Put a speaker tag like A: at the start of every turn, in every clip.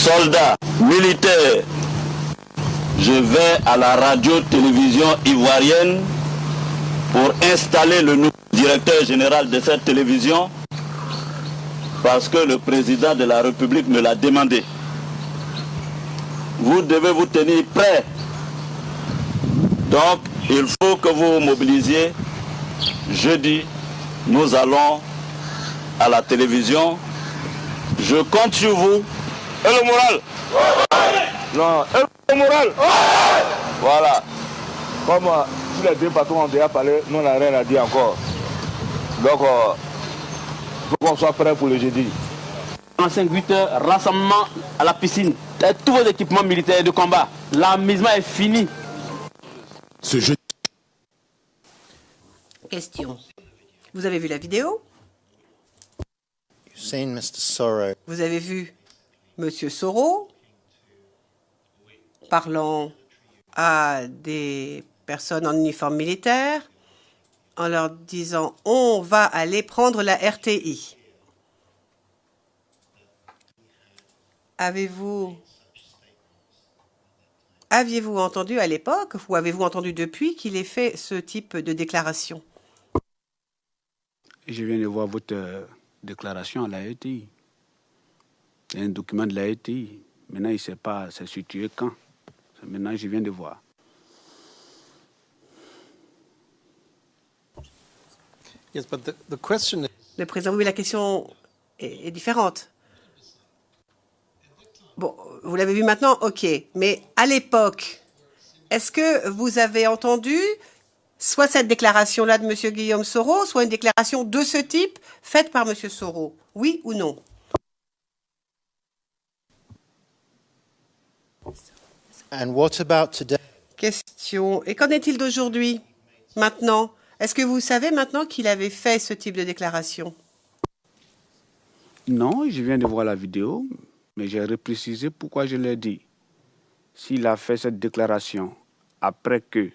A: soldats, militaires, je vais à la radio-télévision ivoirienne pour installer le nouveau directeur général de cette télévision parce que le président de la République me l'a demandé. Vous devez vous tenir prêts. Donc, il faut que vous mobilisiez. Jeudi, nous allons à la télévision. Je compte sur vous. Et le moral? Non, et le moral? Voilà. Comme tous les deux patrons ont déjà parlé, nous on n'a rien à dire encore. Donc, il faut qu'on soit prêt pour le jeudi.
B: En 5-8 heures, rassemblement à la piscine. Tous vos équipements militaires de combat. L'amusement est fini.
C: Ce jeu.
D: Question. Vous avez vu la vidéo? Vous avez vu Monsieur Soro parlant à des personnes en uniforme militaire en leur disant « On va aller prendre la RTI ». Aviez-vous entendu à l'époque ou avez-vous entendu depuis qu'il ait fait ce type de déclaration?
E: Je viens de voir votre déclaration à la RTI. C'est un document de la RTI. Maintenant, il ne sait pas se situer quand. Maintenant, je viens de voir.
D: Yes, but the question... Le président, oui, la question est différente. Bon, vous l'avez vu maintenant, ok. Mais à l'époque, est-ce que vous avez entendu soit cette déclaration-là de M. Guillaume Soro, soit une déclaration de ce type faite par M. Soro? Oui ou non?
F: And what about today?
D: Question. Et qu'en est-il d'aujourd'hui, maintenant? Est-ce que vous savez maintenant qu'il avait fait ce type de déclaration?
E: Non, je viens de voir la vidéo, mais j'ai reprécisé pourquoi je l'ai dit. S'il a fait cette déclaration après que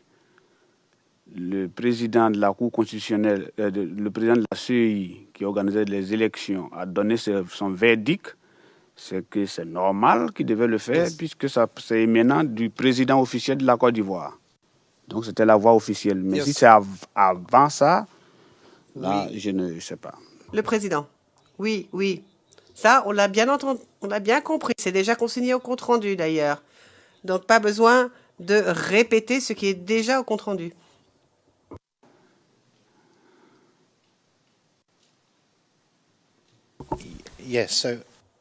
E: le président de la Cour constitutionnelle, le président de la CEI qui organisait les élections a donné son verdict, c'est que c'est normal qu'il devait le faire puisque c'est émanant du président officiel de la Côte d'Ivoire. Donc c'était la voie officielle. Mais si c'est avant ça, là, je ne sais pas.
D: Le président. Oui, oui. Ça, on l'a bien entendu, on l'a bien compris. C'est déjà consigné au compte-rendu d'ailleurs. Donc pas besoin de répéter ce qui est déjà au compte-rendu.
F: Yes, so...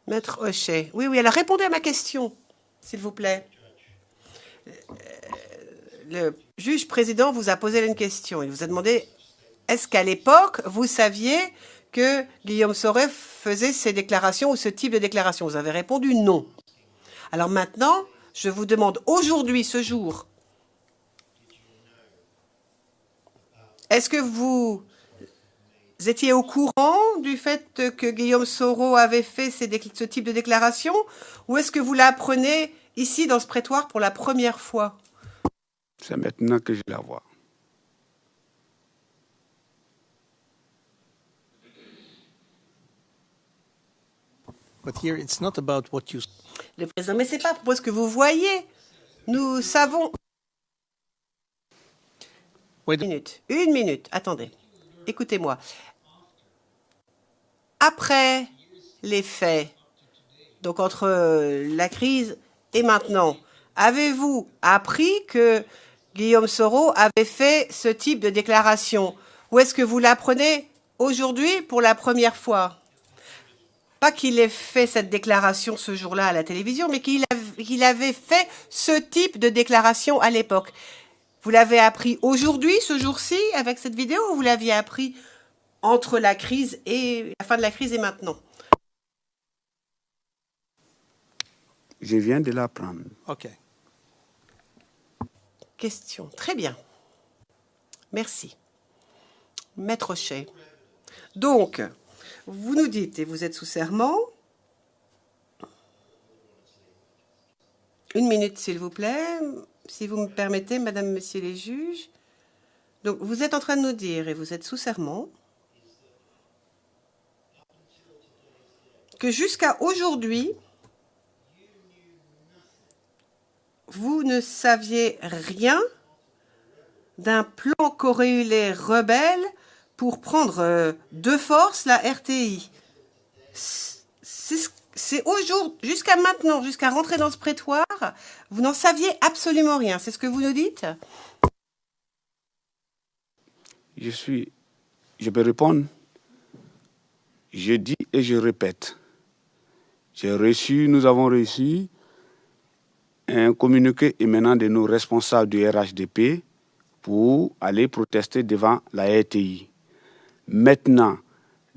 D: Maître Hochet. Oui, oui, alors répondez à ma question, s'il vous plaît. Le juge président vous a posé une question. Il vous a demandé, est-ce qu'à l'époque, vous saviez que Guillaume Soro faisait ces déclarations ou ce type de déclaration? Vous avez répondu non. Alors maintenant, je vous demande aujourd'hui, ce jour, est-ce que vous étiez au courant du fait que Guillaume Soro avait fait ce type de déclaration ou est-ce que vous l'apprenez ici dans ce prétoire pour la première fois?
E: C'est maintenant que je la vois.
D: But here, it's not about what you... Le président, mais c'est pas pour ce que vous voyez. Nous savons... Une minute, attendez. Écoutez-moi. Après les faits, donc entre la crise et maintenant, avez-vous appris que Guillaume Soro avait fait ce type de déclaration? Ou est-ce que vous l'apprenez aujourd'hui pour la première fois? Pas qu'il ait fait cette déclaration ce jour-là à la télévision, mais qu'il avait fait ce type de déclaration à l'époque. Vous l'avez appris aujourd'hui, ce jour-ci, avec cette vidéo, ou vous l'aviez appris entre la crise et la fin de la crise et maintenant?
E: Je viens de l'apprendre.
D: OK. Question. Très bien. Merci. Maître Hochet. Donc, vous nous dites, et vous êtes sous serment, une minute s'il vous plaît, si vous me permettez, Madame, Messieurs les juges. Donc, vous êtes en train de nous dire, et vous êtes sous serment, que jusqu'à aujourd'hui, vous ne saviez rien d'un plan choréulé rebelle pour prendre de force la RTI. C'est au jour, jusqu'à maintenant, jusqu'à rentrer dans ce prétoire, vous n'en saviez absolument rien. C'est ce que vous nous dites?
E: Je peux répondre. Je dis et je répète. Nous avons reçu un communiqué émanant de nos responsables du RHDP pour aller protester devant la RTI. Maintenant,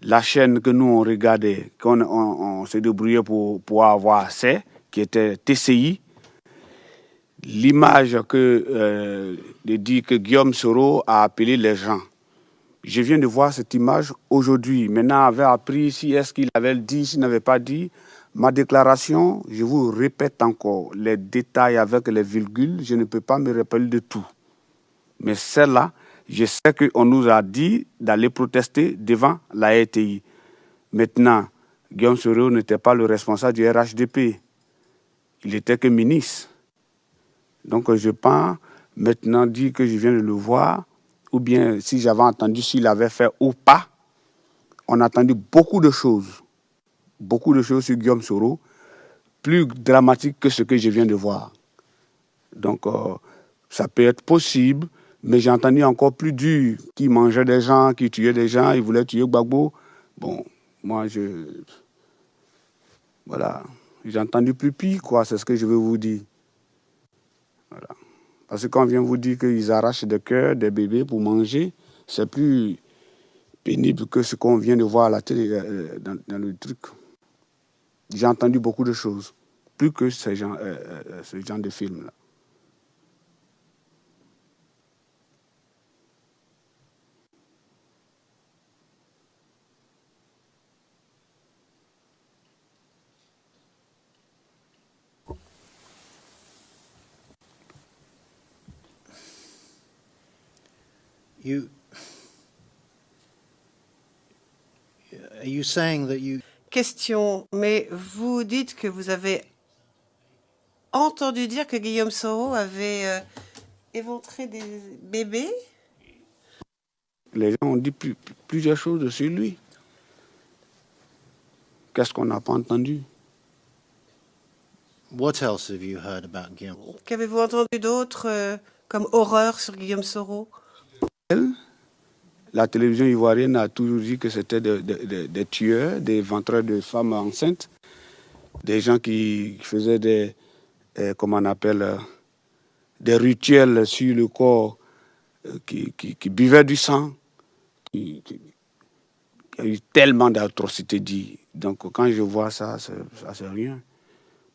E: la chaîne que nous on regardait, qu'on s'est débrouillé pour avoir accès, qui était TCI, l'image dit que Guillaume Soro a appelé les gens. Je viens de voir cette image aujourd'hui. Maintenant, avait appris si est-ce qu'il avait dit, s'il n'avait pas dit. Ma déclaration, je vous répète encore, les détails avec les virgules, je ne peux pas me rappeler de tout. Mais celle-là, je sais qu'on nous a dit d'aller protester devant la RTI. Maintenant, Guillaume Soro n'était pas le responsable du RHDP. Il était que ministre. Donc je pense maintenant dire que je viens de le voir, ou bien si j'avais entendu s'il avait fait ou pas. On a entendu beaucoup de choses sur Guillaume Soro, plus dramatiques que ce que je viens de voir. Donc ça peut être possible, mais j'ai entendu encore plus dur, qui mangeait des gens, qui tuait des gens, il voulait tuer Gbagbo. Bon, moi voilà, j'ai entendu plus pire, quoi, c'est ce que je veux vous dire. Voilà. Parce que quand on vient vous dire qu'ils arrachent des cœurs, des bébés pour manger, c'est plus pénible que ce qu'on vient de voir à la télé, dans le truc. J'ai entendu beaucoup de choses, plus que ce genre de film-là.
F: Are you saying that you...
D: Question, mais vous dites que vous avez entendu dire que Guillaume Soro avait éventré des bébés?
E: Les gens ont dit plusieurs choses sur lui. Qu'est-ce qu'on n'a pas entendu?
F: What else have you heard about Guillaume?
D: Qu'avez-vous entendu d'autre comme horreur sur Guillaume Soro?
E: La télévision ivoirienne a toujours dit que c'était des tueurs, des ventreurs de femmes enceintes, des gens qui faisaient des rituels sur le corps, qui buvaient du sang. Il y a eu tellement d'atrocités dites. Donc quand je vois ça, c'est rien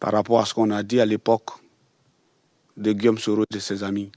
E: par rapport à ce qu'on a dit à l'époque de Guillaume Soro et de ses amis.